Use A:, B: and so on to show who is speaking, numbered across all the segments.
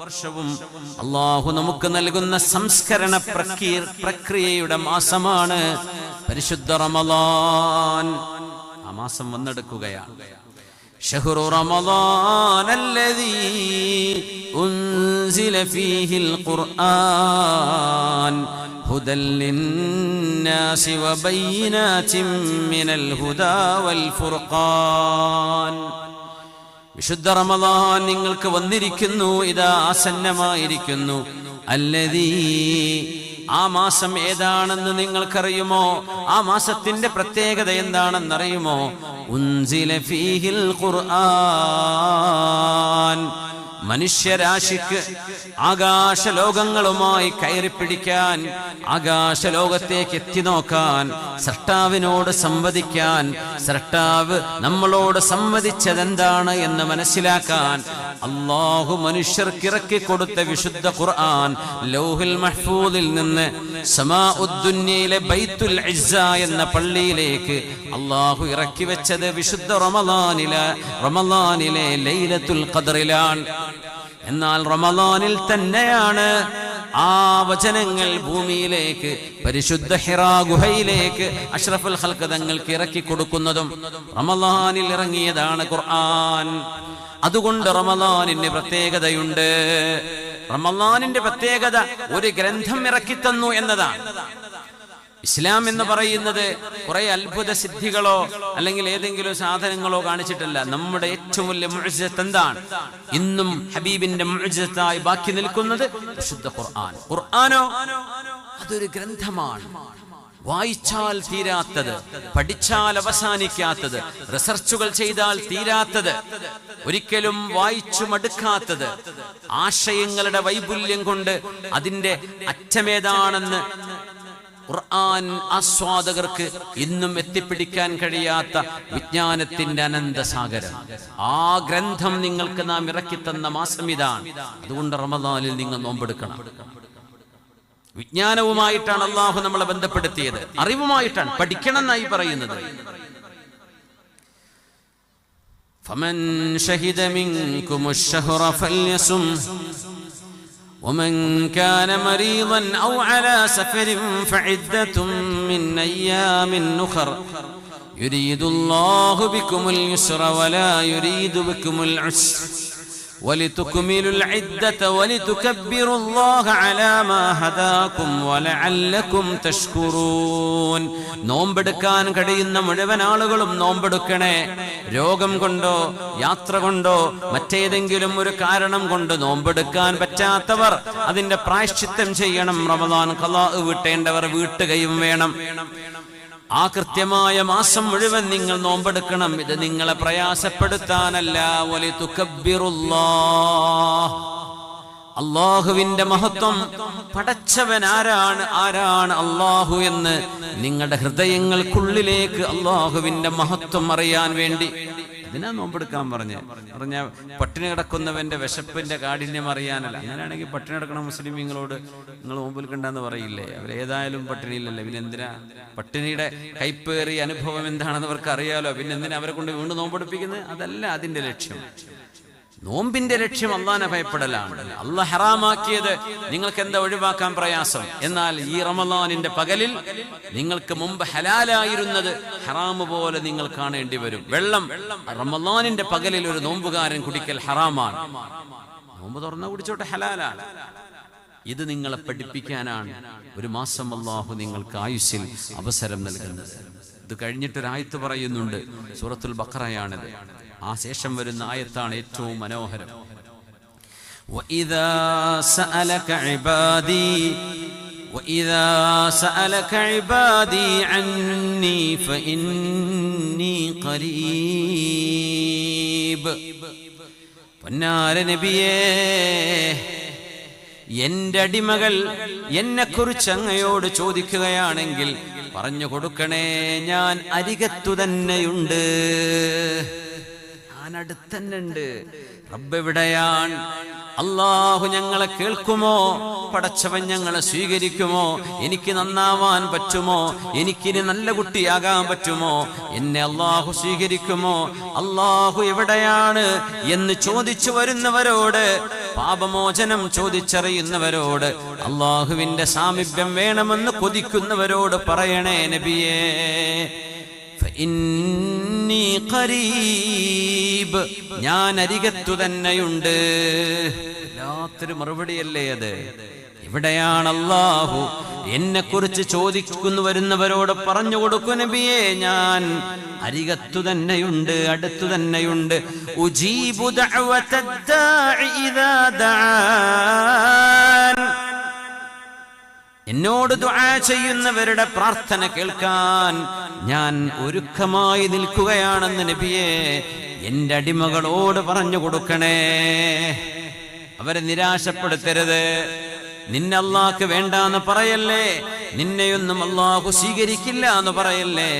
A: വർഷവും അല്ലാഹു നമുക്ക് നൽകുന്ന സംസ്കരണ പ്രക്രിയയുടെ മാസമാണ് പരിശുദ്ധ റമളാൻ. ആ മാസം വന്നെടുക്കുകയാണ്. شهر رمضان الذي أنزل فيه القرآن هدى للناس وبينات من الهدى والفرقان. വിശുദ്ധ റമളാൻ നിങ്ങൾക്ക് വന്നിരിക്കുന്നു, ഇതാ ആസന്നമായിരിക്കുന്നു. അല്ലദീ, ആ മാസം ഏതാണെന്ന് നിങ്ങൾക്കറിയുമോ? ആ മാസത്തിന്റെ പ്രത്യേകത എന്താണെന്നറിയുമോ? ഉൻസില ഫീഹിൽ ഖുർആൻ. മനുഷ്യരാശിക്ക് ആകാശലോകങ്ങളുമായി കയറിപ്പിടിക്കാൻ, ആകാശലോകത്തേക്ക് എത്തി നോക്കാൻ, സൃഷ്ടാവിനോട് സംവദിക്കാൻ, സൃഷ്ടാവ് നമ്മളോട് സംവദിച്ചതെന്താണ് എന്ന് മനസ്സിലാക്കാൻ അല്ലാഹു മനുഷ്യർക്ക് ഇറക്കി കൊടുത്ത വിശുദ്ധ ഖുർആൻ ലൗഹുൽ മഹ്ഫൂദിൽ നിന്ന് സമാഉദ്ദുന്യയിലെ ബൈത്തുൽ ഇസ്സ എന്ന പള്ളിയിലേക്ക് അല്ലാഹു ഇറക്കി വെച്ചത് വിശുദ്ധ റമളാനിലെ ലൈലത്തുൽ ഖദ്റിലാണ്. എന്നാൽ റമളാനിൽ തന്നെയാണ് ആ വചനങ്ങൾ ഭൂമിയിലേക്ക്, പരിശുദ്ധ ഹിറാ ഗുഹയിലേക്ക് അഷ്റഫുൽ ഖൽഖ് തങ്ങൾക്ക് ഇറക്കി കൊടുക്കുന്നതും റമളാനിൽ ഇറങ്ങിയതാണ് ഖുർആൻ. അതുകൊണ്ട് റമളാനിന് പ്രത്യേകതയുണ്ട്. റമളാനിന്റെ പ്രത്യേകത ഒരു ഗ്രന്ഥം ഇറക്കി തന്നു എന്നതാണ്. ഇസ്ലാം എന്ന് പറയുന്നത് കുറെ അത്ഭുത സിദ്ധികളോ അല്ലെങ്കിൽ ഏതെങ്കിലും സാധനങ്ങളോ കാണിച്ചിട്ടല്ല. നമ്മുടെ ഏറ്റവും വലിയ മുഅ്ജിസത്ത് എന്താണ്? ഇന്നും ഹബീബിന്റെ മുഅ്ജിസത്തായി ബാക്കി നിൽക്കുന്നത് വിശുദ്ധ ഖുർആൻ. ഖുർആനോ അതൊരു ഗ്രന്ഥമാണ്. വായിച്ചാൽ തീരാത്തത്, പഠിച്ചാൽ അവസാനിക്കാത്തത്, റിസർച്ചുകൾ ചെയ്താൽ തീരാത്തത്, ഒരിക്കലും വായിച്ചു മടുക്കാത്തത്, ആശയങ്ങളുടെ വൈപുല്യം കൊണ്ട് അതിന്റെ അറ്റമേതാണെന്ന് ഖുർആൻ ആസ്വാദകർക്ക് ഇന്നും എത്തിപ്പിടിക്കാൻ കഴിയാത്ത വിജ്ഞാനത്തിന്റെ അനന്തസാഗരം. ആ ഗ്രന്ഥം നിങ്ങൾക്ക് നാം ഇറക്കിത്തന്ന മാസം ഇതാണ്. അതുകൊണ്ട് റമളാനിൽ നിങ്ങൾ നോമ്പെടുക്കണം. വിജ്ഞാനവുമായിട്ടാണ് അല്ലാഹു നമ്മളെ ബന്ധപ്പെടുത്തിയത്, അറിവുമായിട്ടാണ്. പഠിക്കണം എന്നായി പറയുന്നത്. ഫമൻ ശഹിദ മിൻകുമുശ് ശഹ്റ ഫൽയസും ومن كان مريضا أو على سفر فعدة من أيام أخر يريد الله بكم اليسر ولا يريد بكم العسر ولتكملوا العدة ولتكبروا الله على ما هداكم ولعلكم تشكرون. നോമ്പെടുക്കാൻ കഴിയുന്ന മുഴുവൻ ആളുകളും നോമ്പെടുക്കണേ. രോഗം കൊണ്ടോ യാത്ര കൊണ്ടോ മറ്റേതെങ്കിലും ഒരു കാരണം കൊണ്ട് നോമ്പെടുക്കാൻ പറ്റാത്തവർ അതിന്റെ പ്രായശ്ചിത്തം ചെയ്യണം. റമളാൻ ഖളാ വീട്ടേണ്ടവർ വീട്ടുകയും വേണം. ആ കൃത്യമായ മാസം മുഴുവൻ നിങ്ങൾ നോമ്പെടുക്കണം. ഇത് നിങ്ങളെ പ്രയാസപ്പെടുത്താനല്ല. വലിതുകബ്ബിറുല്ലാഹ്, അല്ലാഹുവിന്റെ മഹത്വം, പടച്ചവൻ ആരാണ് അല്ലാഹു എന്ന് നിങ്ങളുടെ ഹൃദയങ്ങൾക്കുള്ളിലേക്ക് അല്ലാഹുവിന്റെ മഹത്വം അറിയാൻ വേണ്ടി ഇതിനാ നോമ്പെടുക്കാൻ പറഞ്ഞ പട്ടിണി കിടക്കുന്നവന്റെ വിശപ്പിന്റെ കാഠിന്യം അറിയാനല്ല. അങ്ങനെയാണെങ്കിൽ പട്ടിണി കിടക്കണ മുസ്ലിമീങ്ങളോട് നിങ്ങൾ നോമ്പെടുക്കണ്ടെന്ന് പറയില്ലേ? അവരേതായാലും പട്ടിണിയില്ലല്ലേ, പിന്നെ എന്തിനാ? പട്ടിണിയുടെ കൈപ്പേറിയ അനുഭവം എന്താണെന്ന് അവർക്ക് അറിയാലോ, പിന്നെ എന്തിനാ അവരെ കൊണ്ട് വീണ്ടും നോമ്പെടുപ്പിക്കുന്നത്? അതല്ല അതിന്റെ ലക്ഷ്യം. നോമ്പിന്റെ ലക്ഷ്യം അള്ളാനെ ഭയപ്പെടലാണ്. അള്ളാഹ് ഹറാമാക്കിയത് നിങ്ങൾക്ക് എന്താ ഒഴിവാക്കാൻ പ്രയാസം? എന്നാൽ ഈ റമളാനിന്റെ പകലിൽ നിങ്ങൾക്ക് മുമ്പ് ഹലാലായിരുന്നത് ഹറാമ് പോലെ നിങ്ങൾ കാണേണ്ടി വരും. വെള്ളം റമളാനിന്റെ പകലിൽ ഒരു നോമ്പുകാരൻ കുടിക്കൽ ഹറാമാണ്. നോമ്പ് തുറന്ന കുടിച്ചോട്ടെ, ഹലാലാണ്. ഇത് നിങ്ങളെ പഠിപ്പിക്കാനാണ് ഒരു മാസം അല്ലാഹു നിങ്ങൾക്ക് ആയുസ്സിൽ അവസരം നൽകുന്നത്. ഇത് കഴിഞ്ഞിട്ടൊരായത്ത് പറയുന്നുണ്ട്, സൂറത്തുൽ ബഖറയാണിത്. ആ ശേഷം വരുന്ന ആയത്താണ് ഏറ്റവും മനോഹരം. وَإِذَا سَأَلَكَ عِبَادِي عَنِّي فَإِنِّي قَرِيبٌ. പൊന്നാര നബിയേ, എന്റെ അടിമകൾ എന്നെക്കുറിച്ച് അങ്ങയോട് ചോദിക്കുകയാണെങ്കിൽ പറഞ്ഞു കൊടുക്കണേ, ഞാൻ അരികത്തു തന്നെയുണ്ട്, ഞാൻ അടുത്തന്നുണ്ട്. റബ്ബ് എവിടെയാണ്? അല്ലാഹു ഞങ്ങളെ കേൾക്കുമോ? പടച്ചവൻ ഞങ്ങളെ സ്വീകരിക്കുമോ? എനിക്ക് നന്നാവാൻ പറ്റുമോ? എനിക്കിനി നല്ല കുട്ടിയാകാൻ പറ്റുമോ? എന്നെ അല്ലാഹു സ്വീകരിക്കുമോ? അല്ലാഹു എവിടെയാണ് എന്ന് ചോദിച്ചു വരുന്നവരോട് പാപമോചനം ചോദിച്ചറിയുന്നവരോട്, അള്ളാഹുവിന്റെ സാമീപ്യം വേണമെന്ന് കൊതിക്കുന്നവരോട് പറയണേ നബിയേ, ഫഇന്നീ ഖരീബ്, ഞാൻ അരികത്തു തന്നെയുണ്ട്. വല്ലാത്തൊരു മറുപടിയല്ലേ അത്. ഇവിടെയാണ് അല്ലാഹു എന്നെ കുറിച്ച് ചോദിക്കുന്നു വരുന്നവരോട് പറഞ്ഞു കൊടുക്കൂ നബിയേ, ഞാൻ അരികത്തു തന്നെയുണ്ട്, അടുത്തു തന്നെയുണ്ട്. ഉജീബു ദഅവതദ്ദാഇ ഇദാ ദഅാൻ, എന്നോട് ദുആ ചെയ്യുന്നവരുടെ പ്രാർത്ഥന കേൾക്കാൻ ഞാൻ ഒരുക്കമായി നിൽക്കുകയാണെന്ന് നബിയേ എന്റെ അടിമകളോട് പറഞ്ഞു കൊടുക്കണേ. അവരെ നിരാശപ്പെടുത്തരുത്. നിന്നെ അല്ലാഹുക്ക് വേണ്ടാന്ന് പറയല്ലേ, നിന്നെയൊന്നും അല്ലാഹു സ്വീകരിക്കില്ല എന്ന് പറയല്ലേ.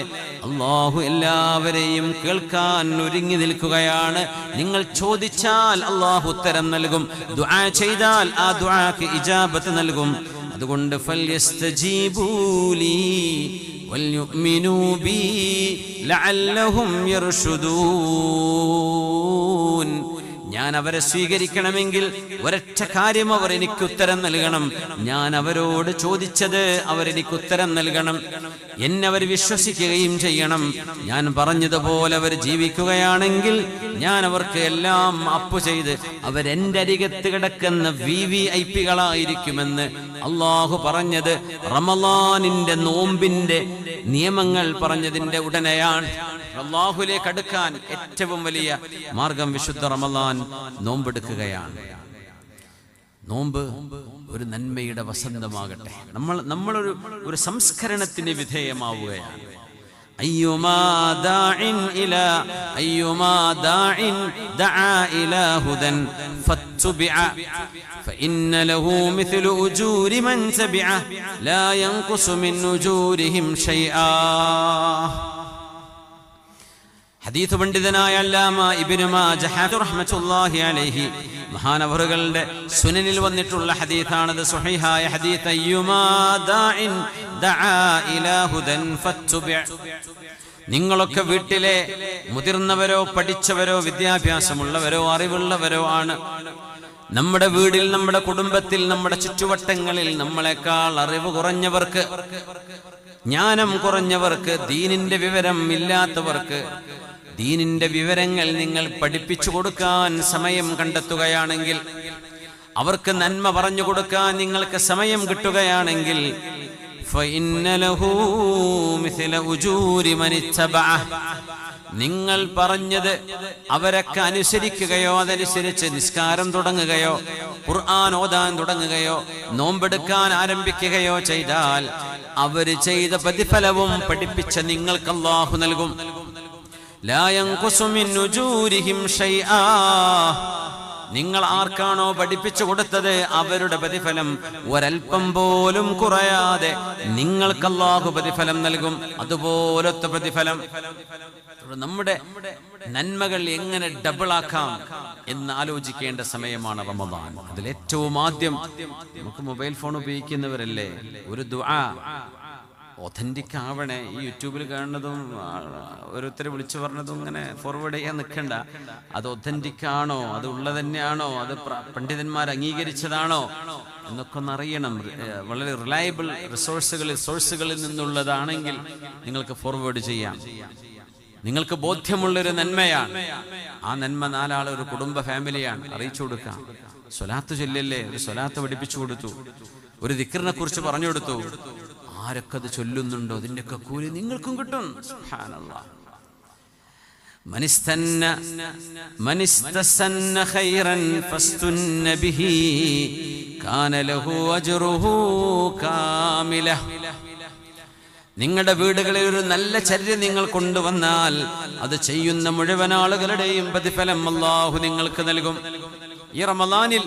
A: അല്ലാഹു എല്ലാവരെയും കേൾക്കാൻ ഒരുങ്ങി നിൽക്കുകയാണ്. നിങ്ങൾ ചോദിച്ചാൽ അല്ലാഹു ഉത്തരം നൽകും, ദുആ ചെയ്താൽ ആ ദുആക്ക് ഇജാബത്ത് നൽകും. അതുകൊണ്ട് ഫൽയസ്തജീബൂ ലീ വൽയുഅ്മിനൂ ബി ലഅല്ലഹും യർഷുദൂൻ. ഞാൻ അവരെ സ്വീകരിക്കണമെങ്കിൽ ഒരൊറ്റ കാര്യം, അവർ എനിക്ക് ഉത്തരം നൽകണം. ഞാൻ അവരോട് ചോദിച്ചത് അവരെനിക്ക് ഉത്തരം നൽകണം. എന്നെ അവർ വിശ്വസിക്കുകയും ചെയ്യണം. ഞാൻ പറഞ്ഞതുപോലെ അവർ ജീവിക്കുകയാണെങ്കിൽ ഞാൻ അവർക്ക് എല്ലാം മാപ്പ് ചെയ്ത് അവരെന്റെ അരികത്ത് കിടക്കുന്ന VVIP-കളായിരിക്കുമെന്ന് അള്ളാഹു പറഞ്ഞത് റമളാനിന്റെ നോമ്പിന്റെ നിയമങ്ങൾ പറഞ്ഞതിന്റെ ഉടനെയാണ്. അല്ലാഹുവിലേക്ക് അടുക്കാൻ ഏറ്റവും വലിയ മാർഗം വിശുദ്ധ റമളാൻ നോമ്പെടുക്കുകയാണ്. നോമ്പ് ഒരു നന്മയുടെ വസന്തമാകട്ടെ. നമ്മളൊരു സംസ്കരണത്തിന് വിധേയമാവുകയാണ്. അയ്യുമാ ദാഇൻ ദആ ഇലാ ഹുദൻ ഫത്തുബിഅ فإن له مثل أجور من تبعه لا ينقص من أجورهم شيئا. ഹദീസ് പണ്ഡിതനായ അല്ലാമ ഇബ്നു മാജഹ റഹ്മത്തുള്ളാഹി അലൈഹി മഹാനവറുകളുടെ സുനനിൽ വന്നിട്ടുള്ള ഹദീസാണത്. സ്വഹീഹായ ഹദീസ്. അയ്യുമാ ദാഇൻ ദആ ഇലാ ഹുദൻ ഫത്തുബിഅ. നിങ്ങളൊക്കെ വീട്ടിലെ മുതിർന്നവരോ പഠിച്ചവരോ വിദ്യാഭ്യാസമുള്ളവരോ അറിവുള്ളവരോ ആണ്. നമ്മുടെ വീടിൽ, നമ്മുടെ കുടുംബത്തിൽ, നമ്മുടെ ചുറ്റുവട്ടങ്ങളിൽ നമ്മളെക്കാൾ അറിവ് കുറഞ്ഞവർക്ക്, ജ്ഞാനം കുറഞ്ഞവർക്ക്, ദീനിന്റെ വിവരം ഇല്ലാത്തവർക്ക് ദീനിന്റെ വിവരങ്ങൾ നിങ്ങൾ പഠിപ്പിച്ചു കൊടുക്കാൻ സമയം കണ്ടെത്തുകയാണെങ്കിൽ, അവർക്ക് നന്മ പറഞ്ഞു കൊടുക്കാൻ നിങ്ങൾക്ക് സമയം കിട്ടുകയാണെങ്കിൽ, നിങ്ങൾ പറഞ്ഞത് അവരൊക്കെ അനുസരിക്കുകയോ അതനുസരിച്ച് നിസ്കാരം തുടങ്ങുകയോ ഖുർആൻ ഓതാൻ തുടങ്ങുകയോ നോമ്പെടുക്കാൻ ആരംഭിക്കുകയോ ചെയ്താൽ അവര് ചെയ്ത പ്രതിഫലവും പഠിപ്പിച്ച നിങ്ങൾക്ക് അല്ലാഹു നൽകും. ലാ യൻഖുസു മിൻ ഉജൂരിഹിം ഷൈആ. നിങ്ങൾ ആർക്കാണോ പഠിപ്പിച്ചു കൊടുത്തത് അവരുടെ പ്രതിഫലം ഒരൽപ്പം പോലും കുറയാതെ നിങ്ങൾക്ക് അല്ലാഹു പ്രതിഫലം നൽകും. അതുപോലത്തെ പ്രതിഫലം. നമ്മുടെ നന്മകൾ എങ്ങനെ ഡബിളാക്കാം എന്ന് ആലോചിക്കേണ്ട സമയമാണ് റമദാൻ. അതിലേറ്റവും ആദ്യം നമുക്ക് മൊബൈൽ ഫോൺ ഉപയോഗിക്കുന്നവരല്ലേ, ഒരു ദുആ ഒതന്റിക് ആവണേ. ഈ യൂട്യൂബിൽ കാണുന്നതും ഓരോരുത്തർ വിളിച്ചു പറഞ്ഞതും ഇങ്ങനെ ഫോർവേഡ് ചെയ്യാൻ നിൽക്കണ്ട. അത് ഒതന്റിക് ആണോ, അത് ഉള്ളത് തന്നെയാണോ, അത് പണ്ഡിതന്മാർ അംഗീകരിച്ചതാണോ എന്നൊക്കെ ഒന്ന് അറിയണം. വളരെ റിലയബിൾ സോഴ്സുകളിൽ നിന്നുള്ളതാണെങ്കിൽ നിങ്ങൾക്ക് ഫോർവേഡ് ചെയ്യാം. നിങ്ങൾക്ക് ബോധ്യമുള്ളൊരു നന്മയാണ്. ആ നന്മ നാലാൾ, ഒരു കുടുംബ ഫാമിലിയാണ്, അറിയിച്ചു കൊടുക്കാം. സ്വലാത്ത് ചൊല്ലല്ലേ, ഒരു സ്വലാത്ത് പഠിപ്പിച്ചു കൊടുത്തു. ഒരു ദിക്റിനെ കുറിച്ച് പറഞ്ഞു കൊടുത്തു. ആരൊക്കെ അത് ചൊല്ലുന്നുണ്ടോ അതിന്റെയൊക്കെ കൂലി നിങ്ങൾക്കും കിട്ടും. സുബ്ഹാനല്ലാഹ്. മനിസ്തസന്ന ഖൈറൻ ഫസ്തുന്ന ബിഹി കാന ലഹു അജ്റുഹു കാമില. നിങ്ങളുടെ വീടുകളിൽ ഒരു നല്ല ചര്യ നിങ്ങൾ കൊണ്ടുവന്നാൽ അത് ചെയ്യുന്ന മുഴുവൻ ആളുകളുടെയും പ്രതിഫലം അല്ലാഹു നിങ്ങൾക്ക് നൽകും. ഈ റമളാനിൽ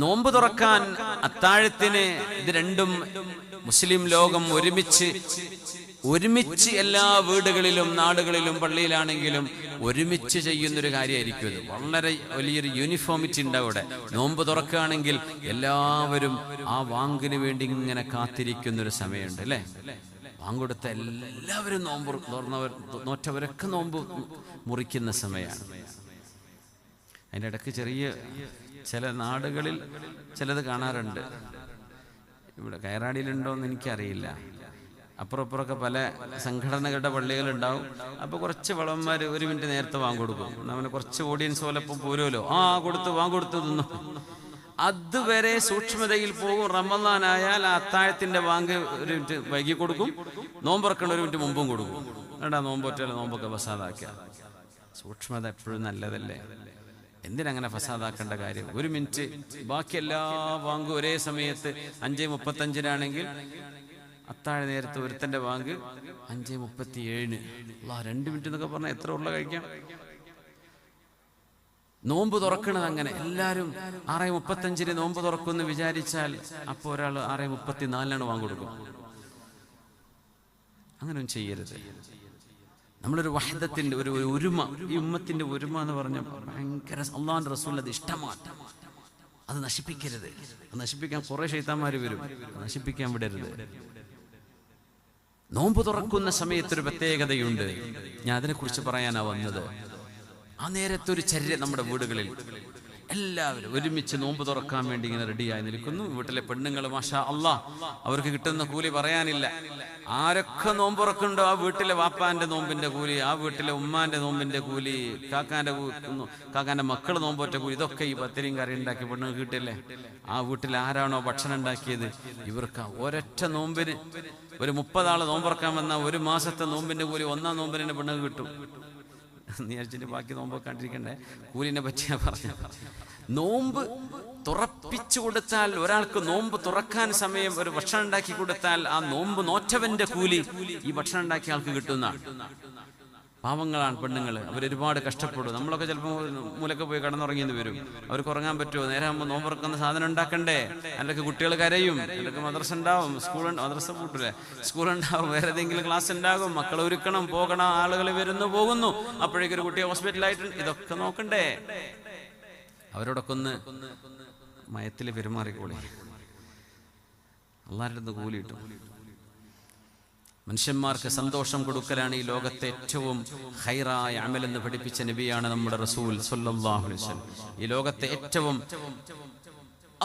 A: നോമ്പ് തുറക്കാൻ, അത്താഴത്തിന്, ഇത് രണ്ടും മുസ്ലിം ലോകം ഒരുമിച്ച് എല്ലാ വീടുകളിലും നാടുകളിലും പള്ളിയിലാണെങ്കിലും ഒരുമിച്ച് ചെയ്യുന്നൊരു കാര്യമായിരിക്കും ഇത്. വളരെ വലിയൊരു യൂണിഫോമിറ്റി ഉണ്ട് അവിടെ. നോമ്പ് തുറക്കുകയാണെങ്കിൽ എല്ലാവരും ആ വാങ്കിന് വേണ്ടി ഇങ്ങനെ കാത്തിരിക്കുന്നൊരു സമയമുണ്ട് അല്ലേ. വാങ്കൊടുത്ത എല്ലാവരും നോമ്പ് നോറ്റവരൊക്കെ നോമ്പ് മുറിക്കുന്ന സമയമാണ്. അതിൻ്റെ ഇടയ്ക്ക് ചെറിയ ചില നാടുകളിൽ ചിലത് കാണാറുണ്ട്. ഇവിടെ കയറാടിയിലുണ്ടോയെന്ന് എനിക്കറിയില്ല. അപ്പുറപ്പുറമൊക്കെ പല സംഘടനകളുടെ പള്ളികളുണ്ടാവും. അപ്പോൾ കുറച്ച് വളവന്മാർ 1 മിനിറ്റ് നേരത്തെ വാങ്ങിക്കൊടുക്കും. അവന് കുറച്ച് ഓഡിയൻസ് പോലെ ഇപ്പം പോരുമല്ലോ, വാങ്ങിക്കൊടുത്ത് തിന്നു. അതുവരെ സൂക്ഷ്മതയിൽ പോകും. റമദാനായാൽ അത്താഴത്തിന്റെ വാങ്ക് 1 മിനിറ്റ് വൈകി കൊടുക്കും, നോമ്പുറക്കണ 1 മിനിറ്റ് മുമ്പും കൊടുക്കും. എടാ നോമ്പൊറ്റല്ല, നോമ്പൊക്കെ ഫസാദാക്കിയ. സൂക്ഷ്മത എപ്പോഴും നല്ലതല്ലേ? എന്തിനങ്ങനെ ഫസാദാക്കേണ്ട കാര്യം? 1 മിനിറ്റ് ബാക്കി എല്ലാ വാങ്കും ഒരേ സമയത്ത് 5:35 അത്താഴ നേരത്ത് ഒരുത്തന്റെ വാങ്ക് 5:37. 2 മിനിറ്റ് എന്നൊക്കെ പറഞ്ഞാൽ എത്ര ഉള്ള കഴിക്കാം? നോമ്പ് തുറക്കണത് അങ്ങനെ എല്ലാവരും 6:35 നോമ്പ് തുറക്കുമെന്ന് വിചാരിച്ചാൽ അപ്പോൾ ഒരാൾ 6:34 വാങ്ങിക്കൊടുക്കും. അങ്ങനെയൊന്നും ചെയ്യരുത്. നമ്മളൊരു വഹദത്തിന്റെ ഒരു ഒരുമ, ഈ ഉമ്മത്തിന്റെ ഒരുമ എന്ന് പറഞ്ഞാൽ ഭയങ്കര അല്ലാഹുവിന്റെ റസൂലിന് അത് ഇഷ്ടമാണ്. അത് നശിപ്പിക്കരുത്. അത് നശിപ്പിക്കാൻ കുറെ ശൈത്താന്മാർ വരും. നശിപ്പിക്കാൻ വിടരുത്. നോമ്പ് തുറക്കുന്ന സമയത്തൊരു പ്രത്യേകതയുണ്ട്. ഞാൻ അതിനെക്കുറിച്ച് പറയാനാ വന്നത്. ആ നേരത്തൊരു ചര്യ നമ്മുടെ വീടുകളിൽ എല്ലാവരും ഒരുമിച്ച് നോമ്പ് തുറക്കാൻ വേണ്ടി ഇങ്ങനെ റെഡിയായി നിൽക്കുന്നു. വീട്ടിലെ പെണ്ണുങ്ങൾ മാഷാ അല്ലാ, അവർക്ക് കിട്ടുന്ന കൂലി പറയാനില്ല. ആരൊക്കെ നോമ്പ് തുറക്കുന്നുണ്ടോ ആ വീട്ടിലെ വാപ്പാന്റെ നോമ്പിന്റെ കൂലി, ആ വീട്ടിലെ ഉമ്മാന്റെ നോമ്പിന്റെ കൂലി, കാക്കാന്റെ മക്കൾ നോമ്പോറ്റ കൂലി, ഇതൊക്കെ ഈ പത്തിരിയും കറി ഉണ്ടാക്കി പെണ്ണുങ്ങൾ കിട്ടില്ലേ. ആ വീട്ടിൽ ആരാണോ ഭക്ഷണം ഉണ്ടാക്കിയത് ഇവർക്ക് ഒരൊറ്റ നോമ്പിന് ഒരു 30 ആള് നോമ്പുറക്കാൻ വന്ന 1 മാസത്തെ നോമ്പിന്റെ കൂലി 1-ാം നോമ്പിന് പെണ്ണുങ്ങൾ കിട്ടും. നീ ബാക്കി നോമ്പ് കണ്ടിരിക്കണ്ടേ? കൂലിനെ പറ്റിയാ പറഞ്ഞ. നോമ്പ് തുറപ്പിച്ചു കൊടുത്താൽ, ഒരാൾക്ക് നോമ്പ് തുറക്കാൻ സമയം ഒരു ഭക്ഷണം ഉണ്ടാക്കി കൊടുത്താൽ ആ നോമ്പ് നോറ്റവന്റെ കൂലി ഈ ഭക്ഷണം ഉണ്ടാക്കിയ ആൾക്ക് കിട്ടുന്ന. പാവങ്ങളാണ് പെണ്ണുങ്ങൾ, അവരൊരുപാട് കഷ്ടപ്പെടും. നമ്മളൊക്കെ ചിലപ്പോൾ മൂലൊക്കെ പോയി കടന്നുറങ്ങിയെന്ന് വരും. അവർക്ക് ഉറങ്ങാൻ പറ്റുമോ? നേരെ ആകുമ്പോൾ നോമ്പുറക്കുന്ന സാധനം ഉണ്ടാക്കണ്ടേ? അതിലൊക്കെ കുട്ടികൾ കരയും. അതിലൊക്കെ മദ്രസ ഉണ്ടാവും, മദ്രസ കൂട്ടില്ലേ, സ്കൂളുണ്ടാവും, വേറെ ഏതെങ്കിലും ക്ലാസ് ഉണ്ടാകും, മക്കളെ ഒരുക്കണം, പോകണം, ആളുകൾ വരുന്നു പോകുന്നു, അപ്പോഴേക്കൊരു കുട്ടിയെ ഹോസ്പിറ്റലായിട്ടുണ്ട്. ഇതൊക്കെ നോക്കണ്ടേ? അവരോടൊക്കെ ഒന്ന് മയത്തിൽ പെരുമാറിക്കോളി. അള്ളാരുടെ അടുത്ത് കൂലി കിട്ടും. മനുഷ്യന്മാർക്ക് സന്തോഷം കൊടുക്കലാണ് ഈ ലോകത്തെ ഏറ്റവും ഖൈറായ അമലെന്ന് പഠിപ്പിച്ച നബിയാണ് നമ്മുടെ റസൂൽ സ്വല്ലല്ലാഹു അലൈഹി വസല്ലം. ഈ ലോകത്തെ ഏറ്റവും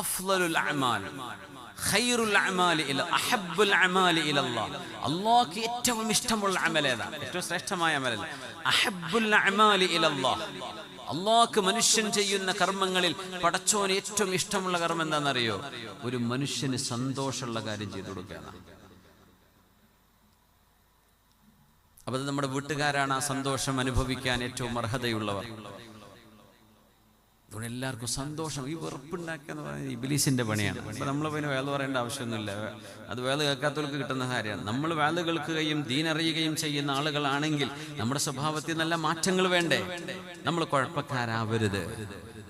A: അഫ്ളലുൽ അഅമാൽ, ഖൈറുൽ അഅമാലി അഹബ്ബുൽ അഅമാലി ഇലല്ലാഹ്, അല്ലാഹുവിന് ഏറ്റവും ഇഷ്ടമുള്ള അമൽ ഏതാ? ഏറ്റവും ശ്രേഷ്ഠമായ അമൽ അഹബ്ബുൽ അഅമാലി ഇലല്ലാഹ്. അല്ലാഹുക്ക് മനുഷ്യൻ ചെയ്യുന്ന കർമ്മങ്ങളിൽ പടച്ചോന് ഏറ്റവും ഇഷ്ടമുള്ള കർമ്മം എന്താണെന്നറിയോ? ഒരു മനുഷ്യന് സന്തോഷമുള്ള കാര്യം ചെയ്തു കൊടുക്കുക. അപ്പൊ അത് നമ്മുടെ വീട്ടുകാരാണ് ആ സന്തോഷം അനുഭവിക്കാൻ ഏറ്റവും അർഹതയുള്ളവർ. അതുകൊണ്ട് എല്ലാവർക്കും സന്തോഷം. ഈ വെറുപ്പുണ്ടാക്കുക എന്ന് പറയുന്നത് ഇബ്ലീസിന്റെ പണിയാണ്. അപ്പൊ നമ്മൾ പിന്നെ വേല പറയേണ്ട ആവശ്യമൊന്നുമില്ല. അത് വേല കേൾക്കാത്തവർക്ക് കിട്ടുന്ന കാര്യമാണ്. നമ്മൾ വേല കേൾക്കുകയും ദീനറിയുകയും ചെയ്യുന്ന ആളുകളാണെങ്കിൽ നമ്മുടെ സ്വഭാവത്തിൽ നല്ല മാറ്റങ്ങൾ വേണ്ടേ? നമ്മൾ കുഴപ്പക്കാരാവരുത്.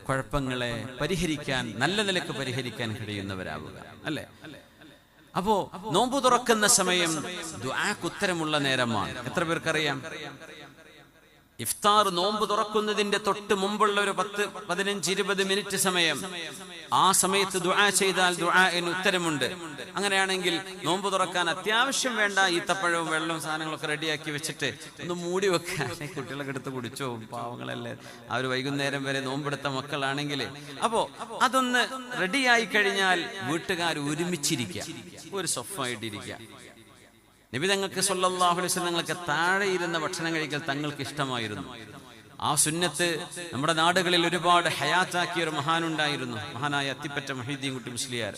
A: കുഴപ്പങ്ങളെ പരിഹരിക്കാൻ, നല്ല നിലക്ക് പരിഹരിക്കാൻ കഴിയുന്നവരാവുക, അല്ലേ? അപ്പോ നോമ്പ് തുറക്കുന്ന സമയം ദുആക്ക് ഉത്തരമുള്ള നേരമാണ്. എത്ര പേർക്കറിയാം? ഇഫ്താർ നോമ്പ് തുറക്കുന്നതിന്റെ തൊട്ട് മുമ്പുള്ള ഒരു 10-15-20 മിനിറ്റ് സമയം, ആ സമയത്ത് ദുആ ചെയ്താൽ ദുആന് ഉത്തരമുണ്ട്. അങ്ങനെയാണെങ്കിൽ നോമ്പ് തുറക്കാൻ അത്യാവശ്യം വേണ്ട ഈത്തപ്പഴവും വെള്ളവും സാധനങ്ങളൊക്കെ റെഡിയാക്കി വെച്ചിട്ട് ഒന്ന് മൂടി വെക്കുക. കുട്ടികളൊക്കെ എടുത്ത് കുടിച്ചോ, പാവങ്ങളല്ലേ, ആ ഒരു വൈകുന്നേരം വരെ നോമ്പെടുത്ത മക്കളാണെങ്കിൽ. അപ്പോ അതൊന്ന് റെഡിയായി കഴിഞ്ഞാൽ വീട്ടുകാർ ഒരുമിച്ചിരിക്കുക, ഒരു സൊഫായിട്ടിരിക്കുക. നബി തങ്ങൾക്ക് സ്വല്ലല്ലാഹു അലൈഹി വസല്ലം തങ്ങൾക്ക് താഴെ ഇരുന്ന ഭക്ഷണം കഴിക്കൽ തങ്ങൾക്ക് ഇഷ്ടമായിരുന്നു. ആ സുന്നത്ത് നമ്മുടെ നാടുകളിൽ ഒരുപാട് ഹയാത്താക്കിയ ഒരു മഹാനുണ്ടായിരുന്നു, മഹാനായ അത്തിപ്പറ്റ മുഹീദ്ദീൻ കുട്ടി മുസ്ലിയാർ.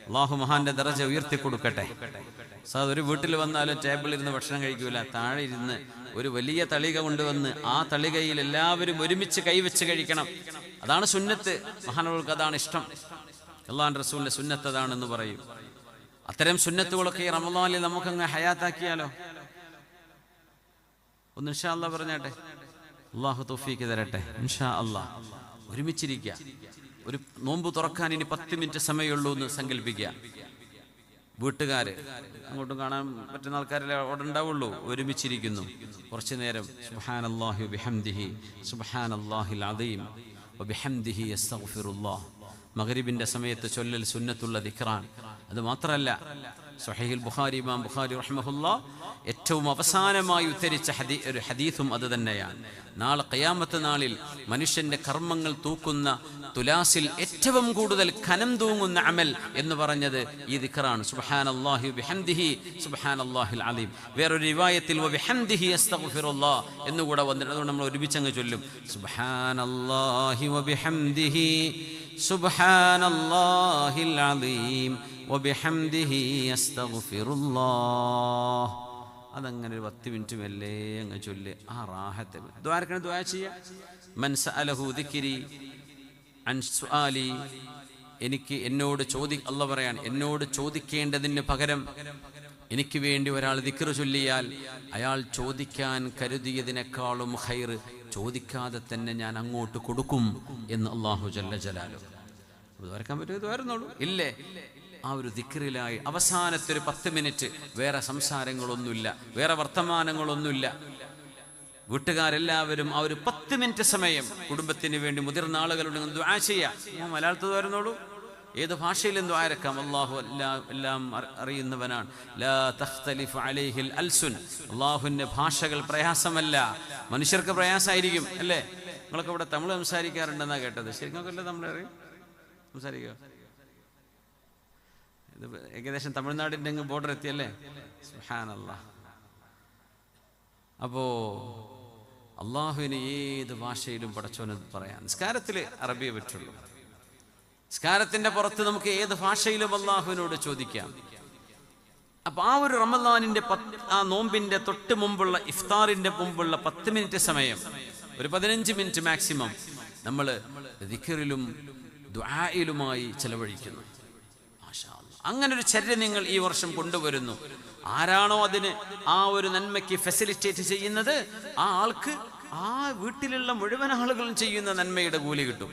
A: അള്ളാഹു മഹാന്റെ ദറജ ഉയർത്തി കൊടുക്കട്ടെ. ഒരു വീട്ടിൽ വന്നാലും ടേബിളിൽ ഇരുന്ന് ഭക്ഷണം കഴിക്കൂല, താഴെ ഇരുന്ന് ഒരു വലിയ തളിക കൊണ്ടുവന്ന് ആ തളികയിൽ എല്ലാവരും ഒരുമിച്ച് കൈവച്ച് കഴിക്കണം. അതാണ് സുന്നത്ത്. മഹാനുകൾക്ക് അതാണ് ഇഷ്ടം. അള്ളാഹുവിന്റെ റസൂലിന്റെ സുന്നത്ത് അതാണെന്ന് പറയും. അത്തരം സുന്നത്തുകളൊക്കെ ഈ റമളാനിൽ നമുക്കങ്ങ് ഹയാത്താക്കിയാലോ? ഒന്ന് ഇൻഷാ അല്ലാഹ് പറഞ്ഞാട്ടെ. അള്ളാഹു തൗഫീഖ് തരട്ടെ. ഇൻഷാ അല്ലാഹ് ഒരുമിച്ചിരിക്കുക. ഒരു നോമ്പ് തുറക്കാൻ ഇനി 10 മിനിറ്റ് സമയമുള്ളൂ എന്ന് സങ്കല്പിക്കുക. വീട്ടുകാര് അങ്ങോട്ടും കാണാൻ പറ്റുന്ന ആൾക്കാരല്ലേ അവിടെ ഉണ്ടാവുള്ളൂ. ഒരുമിച്ചിരിക്കുന്നു. കുറച്ചു നേരം സുബ്ഹാനല്ലാഹി വബിഹംദിഹി സുബ്ഹാനല്ലാഹിൽ അദീം വബിഹംദിഹി അസ്തഗ്ഫിറുല്ലാഹ് മഗ്രിബിന്റെ സമയത്ത് ചൊല്ലൽ സുന്നത്തുള്ള ദിക്റാണ്. അത് മാത്രമല്ല, സ്വഹീഹുൽ ബുഖാരി, ഇമാം ബുഖാരി റഹ്മഹുല്ലാഹ് ഏറ്റവും അവസാനമായി ഉദ്ധരിച്ച ഒരു ഹദീസും അത് തന്നെയാണ്. നാളെ ഖിയാമത്ത് നാളിൽ മനുഷ്യന്റെ കർമ്മങ്ങൾ തൂക്കുന്ന തുലാസിൽ ഏറ്റവും കൂടുതൽ ഖനം തൂങ്ങുന്ന അമൽ എന്ന് പറഞ്ഞത് ഈ ദിക്റാണ്. സുബ്ഹാനല്ലാഹി വബിഹംദിഹി സുബ്ഹാനല്ലാഹിൽ അലീം. വേറൊരു റിവായത്തിൽ വബിഹംദിഹി അസ്തഗ്ഫിറുല്ലാഹ് എന്നുകൂടെ വന്നിട്ട് അതുകൊണ്ട് നമ്മൾ ഒരുമിച്ചങ്ങ് ചൊല്ലും. സുബ്ഹാനല്ലാഹി വബിഹംദിഹി സുബ്ഹാനല്ലാഹിൽ അലീം വബിഹംദിഹി അസ്തഗ്ഫിറുല്ലാഹ്. അതങ്ങനെ ഒരു 10 മിനിറ്റ് മെല്ലെ അങ്ങ് ചൊല്ല്. ആ റാഹത്ത് ദ്വാരക്കണം. ദ്വാ ചെയ്യാം. മൻ സഅലഹു ദിക്രി അൻ സുആലി, എനിക്ക് എന്നോട് അല്ലാഹു പറയാണ്, എന്നോട് ചോദിക്കേണ്ടതിന് പകരം എനിക്ക് വേണ്ടി ഒരാൾ ദിക്ർ ചൊല്ലിയാൽ അയാൾ ചോദിക്കാൻ കരുതിയതിനേക്കാളും ഖൈർ ചോദിക്കാതെ തന്നെ ഞാൻ അങ്ങോട്ട് കൊടുക്കും എന്ന് അല്ലാഹു ജല്ല ജലാലുഹു. ദ്വാരക്കാൻ പറ്റുമോ? ദ്വാരുന്നോളൂ. ഇല്ലേ? ആ ഒരു ദിക്റിലായി അവസാനത്തെ ഒരു 10 മിനിറ്റ് വേറെ സംസാരങ്ങളൊന്നുമില്ല, വേറെ വർത്തമാനങ്ങളൊന്നുമില്ല. വീട്ടുകാരെല്ലാവരും ആ ഒരു 10 മിനിറ്റ് സമയം കുടുംബത്തിന് വേണ്ടി, മുതിർന്ന ആളുകളുണ്ടെങ്കിൽ ദുആ ചെയ്യാം. ഞാൻ മലയാളത്തിൽ വരുന്നോളൂ, ഏത് ഭാഷയിലും ദുആ ഇറക്കാം. അല്ലാഹു എല്ലാം അറിയുന്നവനാണ്. ലാ തഖ്തലിഫു അലൈഹിൽ അൽസുൻ. അല്ലാഹുവിന്റെ ഭാഷകൾ പ്രയാസമല്ല, മനുഷ്യർക്ക് പ്രയാസമായിരിക്കും അല്ലേ? നിങ്ങളൊക്കെ ഇവിടെ തമിഴ് സംസാരിക്കാറുണ്ടെന്നാ കേട്ടത്. ശരിക്കും തമിഴ് അറിയും സംസാരിക്കുക? ഇത് ഏകദേശം തമിഴ്നാടിൻ്റെ അങ്ങ് ബോർഡർ എത്തിയല്ലേ? സുബ്ഹാനല്ലാഹ്. അപ്പോ അള്ളാഹുവിന് ഏത് ഭാഷയിലും പടച്ചോന് പറയാം. നിസ്കാരത്തിൽ അറബിയെ പറ്റുള്ളൂ. നിസ്കാരത്തിന്റെ പുറത്ത് നമുക്ക് ഏത് ഭാഷയിലും അള്ളാഹുവിനോട് ചോദിക്കാം. അപ്പൊ ആ ഒരു റമദാനിന്റെ ആ നോമ്പിന്റെ തൊട്ട് മുമ്പുള്ള ഇഫ്താറിന്റെ മുമ്പുള്ള 10 മിനിറ്റ് സമയം, ഒരു 15 മിനിറ്റ് മാക്സിമം നമ്മൾ ദിക്റിലും ദുആയിലുമായി ചെലവഴിക്കുന്നു. അങ്ങനെ ഒരു ചര്യ നിങ്ങൾ ഈ വർഷം കൊണ്ടുവരുന്നു. ആരാണോ അതിന് ആ ഒരു നന്മയ്ക്ക് ഫെസിലിറ്റേറ്റ് ചെയ്യുന്നത്, ആ ആൾക്ക് ആ വീട്ടിലുള്ള മുഴുവൻ ആളുകളും ചെയ്യുന്ന നന്മയുടെ കൂലി കിട്ടും.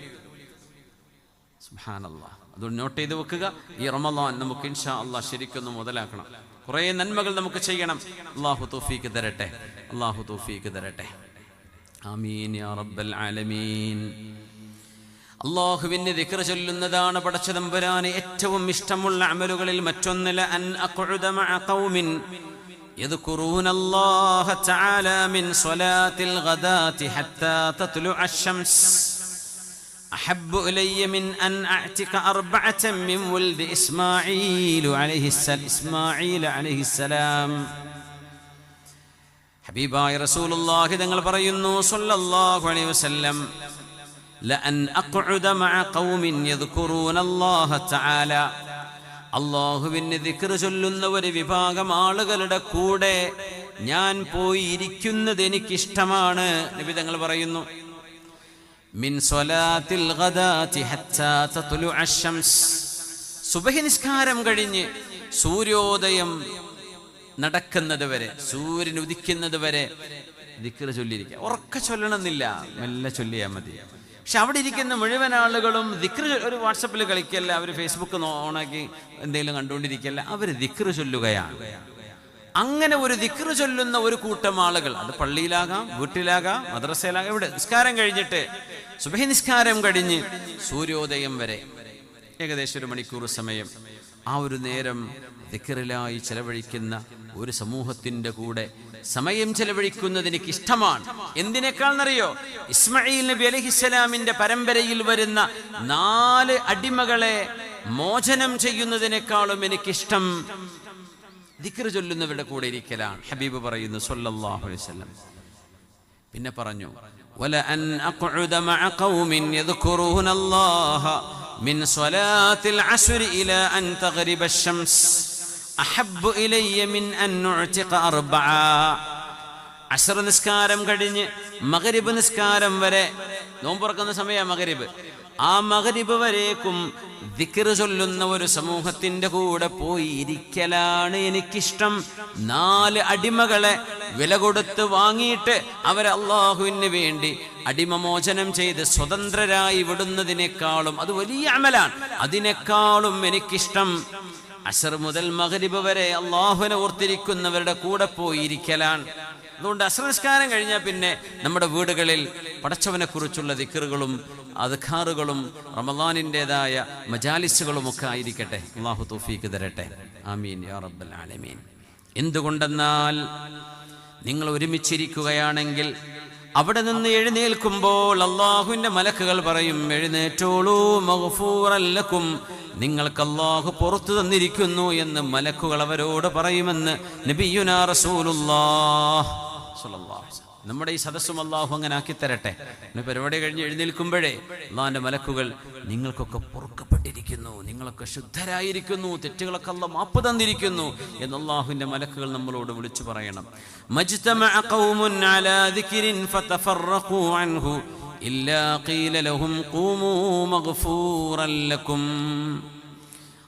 A: സുബ്ഹാനല്ലാഹ്. അതുകൊണ്ട് നോട്ട് ചെയ്ത് വെക്കുക. ഈ റമദാൻ നമുക്ക് ഇൻഷാ അല്ലാഹ് ശരിക്കൊന്ന് മുതലാക്കണം. കുറേ നന്മകൾ നമുക്ക് ചെയ്യണം. അല്ലാഹു തൗഫീഖ് തരട്ടെ. അല്ലാഹു തൗഫീഖ് തരട്ടെ. ആമീൻ യാ റബ്ബൽ ആലമീൻ. അല്ലാഹുവിന്റെ ദിക്ർ ചൊല്ലുന്നതാണ് പടച്ചതമ്പുരാന് ഏറ്റവും ഇഷ്ടമുള്ള അമലുകളിൽ മറ്റൊന്നില. അൻ അഖ്ഉദ മഅ ഖൗമിൻ യദ്കുറൂനല്ലാഹ തആല മിൻ സ്വലാത്തിൽ ഗദാതി ഹത്താ തത്ലുഅ അശംസ് അഹബ്ബു ഇലയ്യ മിൻ അൻ അഅ്തിക അർബഅതൻ മിൻ വൽദി ഇസ്മാഈൽ അലൈഹിസ്സലാം. ഹബീബായ റസൂലുള്ളാഹി തങ്ങൾ പറയുന്നു സ്വല്ലല്ലാഹു അലൈഹി വസല്ലം, ലഅൻ അഖ്ഉദ മഅ ഖൗമിൻ യദ്കുറൂന അല്ലാഹ തആല, അല്ലാഹുവിനെ ദിക്ർ ചൊല്ലുന്ന ഒരു വിഭാഗം ആളുകളുടെ കൂടെ ഞാൻ പോയി ഇരിക്കുന്നത് എനിക്കിഷ്ടമാണ്. നബി തങ്ങൾ പറയുന്നു, മിൻ സ്വലാത്തിൽ ഗദാതി ഹത്താ തത്ലുഅ അശംസ്, സുബ്ഹി നിസ്കാരം കഴിഞ്ഞ് സൂര്യോദയം നടക്കുന്നത് വരെ, സൂര്യൻ ഉദിക്കുന്നത് വരെ ദിക്ർ ചൊല്ലിയിരിക്കുക. ഉറക്കെ ചൊല്ലണമെന്നില്ല, മെല്ലെ ചൊല്ലിയാൽ മതി. പക്ഷെ അവിടെ ഇരിക്കുന്ന മുഴുവൻ ആളുകളും ദിക്ർ, ഒരു വാട്സപ്പിൽ കളിക്കല്ല, അവർ ഫേസ്ബുക്ക് ഓണാക്കി എന്തെങ്കിലും കണ്ടുകൊണ്ടിരിക്കല്ല, അവർ ദിക്ർ ചൊല്ലുകയാണ്. അങ്ങനെ ഒരു ദിക്ർ ചൊല്ലുന്ന ഒരു കൂട്ടം ആളുകൾ, അത് പള്ളിയിലാകാം, വീട്ടിലാകാം, മദ്രസയിലാകാം, ഇവിടെ നിസ്കാരം കഴിഞ്ഞിട്ട് സുബ്ഹി നിസ്കാരം കഴിഞ്ഞ് സൂര്യോദയം വരെ ഏകദേശം 1 മണിക്കൂർ സമയം ആ ഒരു നേരം ദിക്റിലായി ചെലവഴിക്കുന്ന ഒരു സമൂഹത്തിന്റെ കൂടെ സമയം ചെലവഴിക്കുന്നത് എനിക്ക് ഇഷ്ടമാണ്. എന്തിനേക്കാളെന്നറിയോ? ഇസ്മായിൽ നബി അലൈഹിസ്സലാമിന്റെ പരമ്പരയിൽ വരുന്ന 4 അടിമകളെ മോചനം ചെയ്യുന്നതിനേക്കാളും എനിക്കിഷ്ടം ദിക്ർ ചൊല്ലുന്നവരുടെ കൂടെ ഇരിക്കലാണ്. ഹബീബ് പറയുന്നു സ്വല്ലല്ലാഹു അലൈഹി വസല്ലം. പിന്നെ പറഞ്ഞു, വല അൻ അഖ്ഉദ മഅ ഖൗമിൻ യദ്കുറൂന അല്ലാഹ മിൻ സ്വലാത്തിൽ അസ്ർ ഇലാ അൻ തഗ്രിബ അശംസ് അഹബ്ബു ഇലയ്യ മിൻ അൻ നുഅ്തിഖ അർബഅ. അസ്ർ നിസ്കാരം കഴിഞ്ഞ് മഗ്രിബ് നിസ്കാരം വരെ, നോമ്പ് തുറക്കുന്ന സമയം മഗ്രിബ്, ആ മഗ്രിബ് വരേക്കും ദിക്ർ ചൊല്ലുന്ന ഒരു സമൂഹത്തിന്റെ കൂടെ പോയി ഇരിക്കലാണ് എനിക്കിഷ്ടം. 4 അടിമകളെ വില കൊടുത്ത് വാങ്ങിയിട്ട് അവരെ അള്ളാഹുവിന് വേണ്ടി അടിമമോചനം ചെയ്ത് സ്വതന്ത്രരായി വിടുന്നതിനേക്കാളും, അത് വലിയ അമലാണ്, അതിനേക്കാളും എനിക്കിഷ്ടം അസ്ർ മുതൽ മഗ്രിബ് വരെ അള്ളാഹുവിനെ ഓർത്തിരിക്കുന്നവരുടെ കൂടെ പോയി ഇരിക്കലാണ്. അതുകൊണ്ട് അസ്ർ നിസ്കാരം കഴിഞ്ഞാൽ പിന്നെ നമ്മുടെ വീടുകളിൽ പടച്ചവനെ കുറിച്ചുള്ള ദിക്റുകളും അദ്കാറുകളും റമളാനിൻ്റെതായ മജാലിസുകളുമൊക്കെ ആയിരിക്കട്ടെ. അല്ലാഹു തൗഫീഖ് തരട്ടെ. ആമീൻ യാ റബ്ബൽ ആലമീൻ. എന്തുകൊണ്ടെന്നാൽ നിങ്ങൾ ഒരുമിച്ചിരിക്കുകയാണെങ്കിൽ അവിടെ നിന്ന് എഴുന്നേൽക്കുമ്പോൾ അല്ലാഹുവിൻ്റെ മലക്കുകൾ പറയും, എഴുന്നേറ്റോളൂ, മഗ്ഫൂറൻ ലക്കും, നിങ്ങൾക്ക് അല്ലാഹു പുറത്തു തന്നിരിക്കുന്നു എന്ന് മലക്കുകൾ അവരോട് പറയുമെന്ന് നബിയുനാ റസൂലുള്ളാഹ് സ്വല്ലല്ലാഹു അലൈഹി വസല്ലം. നമ്മുടെ ഈ സദസ്സും അല്ലാഹു അങ്ങനെ ആക്കി തരട്ടെ. പരിപാടി കഴിഞ്ഞ് എഴുന്നേൽക്കുമ്പോഴേ അല്ലാഹുവിൻ്റെ മലക്കുകൾ നിങ്ങൾക്കൊക്കെ പൊറുക്കപ്പെട്ടിരിക്കുന്നു, നിങ്ങളൊക്കെ ശുദ്ധരായിരിക്കുന്നു, തെറ്റുകളൊക്കെ അല്ലാഹു മാപ്പ് തന്നിരിക്കുന്നു എന്ന് അല്ലാഹുവിൻ്റെ മലക്കുകൾ നമ്മളോട് വിളിച്ചു പറയണം. മജ്തമഅ ഖൗമുൻ അലാ ദിക്രിൻ ഫതഫറഖൂ അൻഹു ഇല്ലാ ഖീല ലഹും ഖൂമൂ മഗ്ഫൂറൻ ലക്കും.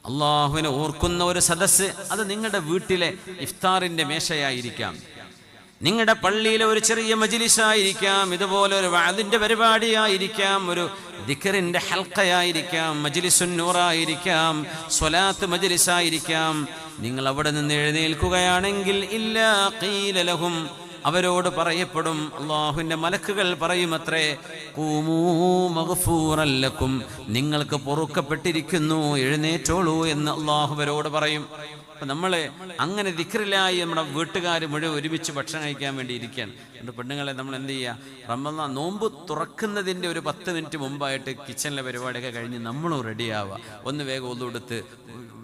A: അല്ലാഹുവിനെ ഓർക്കുന്ന ഒരു സദസ്സ് അത് നിങ്ങളുടെ വീട്ടിലെ ഇഫ്താറിന്റെ മേശയായിരിക്കാം, നിങ്ങളുടെ പള്ളിയിലെ ഒരു ചെറിയ മജ്ലിസായിരിക്കാം, ഇതുപോലെ ഒരു വഅദിന്റെ പരിപാടിയായിരിക്കാം, ഒരു ദിക്റിന്റെ ഹൽഖയായിരിക്കാം, മജ്ലിസുൻ നൂറായിരിക്കാം, സ്വലാത്ത് മജ്ലിസായിരിക്കാം. നിങ്ങൾ അവിടെ നിന്ന് എഴുന്നേൽക്കുകയാണെങ്കിൽ ഇല്ലാ ഖീല ലഹും, അവരോട് പറയപ്പെടും, അല്ലാഹുവിൻ്റെ മലക്കുകൾ പറയുമത്രേ, ഖൂമൂ മഗ്ഫൂറൻ ലക്കും, നിങ്ങൾക്ക് പൊറുക്കപ്പെട്ടിരിക്കുന്നു, എഴുന്നേറ്റോളൂ എന്ന് അല്ലാഹു അവരോട് പറയും. അപ്പം നമ്മൾ അങ്ങനെ ദിക്റിലായി നമ്മുടെ വീട്ടുകാർ മുഴുവൻ ഒരുമിച്ച് ഭക്ഷണം കഴിക്കാൻ വേണ്ടി ഇരിക്കുകയാണ്. എൻ്റെ പെണ്ണുങ്ങളെ നമ്മൾ എന്ത് ചെയ്യുക, റമളാൻ നോമ്പ് തുറക്കുന്നതിൻ്റെ ഒരു 10 മിനിറ്റ് മുമ്പായിട്ട് കിച്ചണിലെ പരിപാടിയൊക്കെ കഴിഞ്ഞ് നമ്മളും റെഡിയാവുക. ഒന്ന് വേഗം ഒതുവെടുത്ത്,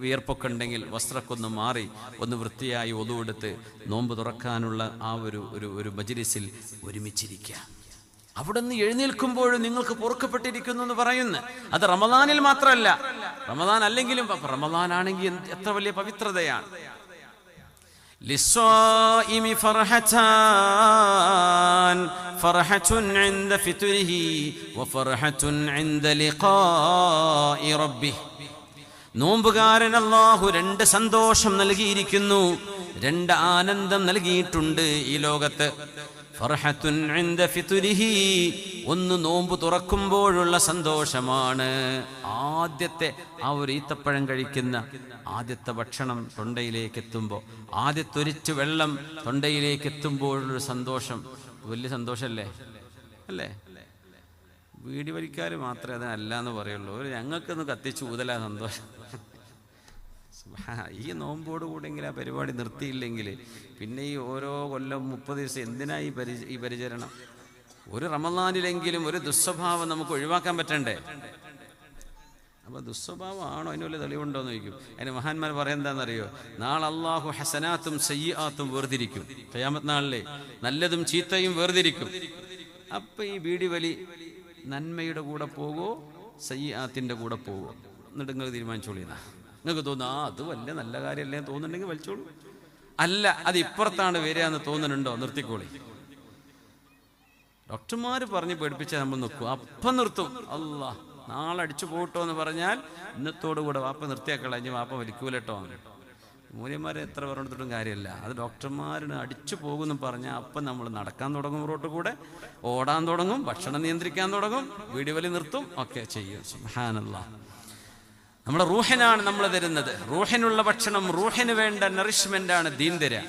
A: വിയർപ്പൊക്കെ ഉണ്ടെങ്കിൽ വസ്ത്രമൊക്കെ ഒന്ന് മാറി ഒന്ന് വൃത്തിയായി ഒതുവെടുത്ത് നോമ്പ് തുറക്കാനുള്ള ആ ഒരു മജ്ലിസിൽ ഒരുമിച്ചിരിക്കുക. അവിടെ നിന്ന് എഴുന്നേൽക്കുമ്പോഴും നിങ്ങൾക്ക് പൊറുക്കപ്പെട്ടിരിക്കുന്നു എന്ന് പറയുന്നു. അത് റമളാനിൽ മാത്രമല്ല, റമളാൻ അല്ലെങ്കിലും റമളാനാണെങ്കിൽ എത്ര വലിയ പവിത്രതയാണ്. ലിസ്സായിമി ഫർഹതാൻ, ഫർഹതുൻ ഇൻദ ഫിത്രിഹി വഫർഹതുൻ ഇൻദ ലിഖാഇ റബ്ബിഹി. നോമ്പുകാരൻ അല്ലാഹു 2 സന്തോഷം നൽകിയിരിക്കുന്നു, 2 ആനന്ദം നൽകിയിട്ടുണ്ട് ഈ ലോകത്ത്. ഫർഹത്തുൻ ഇൻദ ഫിത്രിഹി, ഒന്ന് നോമ്പ് തുറക്കുമ്പോഴുള്ള സന്തോഷമാണ്. ആദ്യത്തെ ആ ഒരു ഈത്തപ്പഴം കഴിക്കുന്ന ആദ്യത്തെ ഭക്ഷണം തൊണ്ടയിലേക്ക് എത്തുമ്പോൾ, ആദ്യത്തെ ഒരിറ്റ് വെള്ളം തൊണ്ടയിലേക്ക് എത്തുമ്പോഴുള്ള സന്തോഷം വലിയ സന്തോഷമല്ലേ? അല്ലേ? വീടി വലിക്കാർ മാത്രമേ അതല്ല എന്ന് പറയുള്ളൂ. ഞങ്ങൾക്കൊന്ന് കത്തിച്ച് ഊതലാ സന്തോഷം. ഈ നോമ്പോട് കൂടെങ്കിൽ ആ പരിപാടി നിർത്തിയില്ലെങ്കിൽ പിന്നെ ഈ ഓരോ കൊല്ലം 30 ദിവസം എന്തിനാ ഈ പരിചരണം? ഒരു റമളാനിലെങ്കിലും ഒരു ദുസ്വഭാവം നമുക്ക് ഒഴിവാക്കാൻ പറ്റണ്ടേ? അപ്പോൾ ദുസ്വഭാവമാണോ അതിന് വലിയ തെളിവുണ്ടോ എന്ന് ചോദിക്കും. അതിന് മഹാന്മാർ പറയുന്നതാണെന്നറിയോ, നാളെ അല്ലാഹു ഹസനാത്തും സയ്യിആത്തും വേർതിരിക്കും. ഖിയാമത്ത് നാളിലെ നല്ലതും ചീത്തയും വേർതിരിക്കും. അപ്പം ഈ ബീഡി വലി നന്മയുടെ കൂടെ പോകുമോ സയ്യിആത്തിൻ്റെ കൂടെ പോകുമോ? എന്നിട്ട് നിങ്ങൾ തീരുമാനിച്ചോളിന്നാ. നിങ്ങൾക്ക് തോന്നുന്നു അത് വലിയ നല്ല കാര്യമല്ലേ തോന്നുന്നുണ്ടെങ്കിൽ വലിച്ചോളൂ. അല്ല, അത് ഇപ്പുറത്താണ് വരിക എന്ന് തോന്നുന്നുണ്ടോ? നിർത്തിക്കോളി. ഡോക്ടർമാർ പറഞ്ഞ് പേടിപ്പിച്ചാൽ നമ്മൾ നിൽക്കും, അപ്പം നിർത്തും. അല്ലാ നാളെ അടിച്ചു പോട്ടോ എന്ന് പറഞ്ഞാൽ ഇന്നത്തോടു കൂടെ വാപ്പ നിർത്തിയാക്കളാ, ഇനി വാപ്പ വലിക്കൂലട്ടോ. മൂല്യന്മാരെ എത്ര പറഞ്ഞിട്ടും കാര്യമില്ല. അത് ഡോക്ടർമാരിന് അടിച്ചു പോകുമെന്ന് പറഞ്ഞാൽ അപ്പം നമ്മൾ നടക്കാൻ തുടങ്ങും, റോട്ട് കൂടെ ഓടാൻ തുടങ്ങും, ഭക്ഷണം നിയന്ത്രിക്കാൻ തുടങ്ങും, വീഡിയോ വലി നിർത്തും, ഒക്കെ ചെയ്യും. സുബ്ഹാനല്ലാഹ്. നമ്മുടെ റൂഹിനാണ് നമ്മൾ തരുന്നത്. റൂഹിനുള്ള ഭക്ഷണം, റൂഹിന് വേണ്ട നറിഷ്മെന്റ് ആണ് ദീൻ തരിക.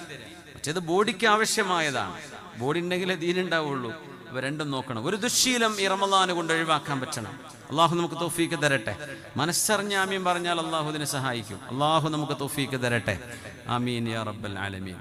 A: മറ്റേത് ബോഡിക്ക് ആവശ്യമായതാണ്. ബോഡി ഉണ്ടെങ്കിലേ ദീൻ ഉണ്ടാവുള്ളൂ. ഇവ രണ്ടും നോക്കണം. ഒരു ദുശ്ശീലം ഈ റമളാൻ കൊണ്ട് ഒഴിവാക്കാൻ പറ്റണം. അള്ളാഹു നമുക്ക് തൗഫീക്ക് തരട്ടെ. മനസ്സറിഞ്ഞ ആമീൻ പറഞ്ഞാൽ അള്ളാഹു ഇതിനെ സഹായിക്കും. അള്ളാഹു നമുക്ക് തൗഫീക്ക് തരട്ടെ. ആമീൻ യാ റബ്ബൽ ആലമീൻ.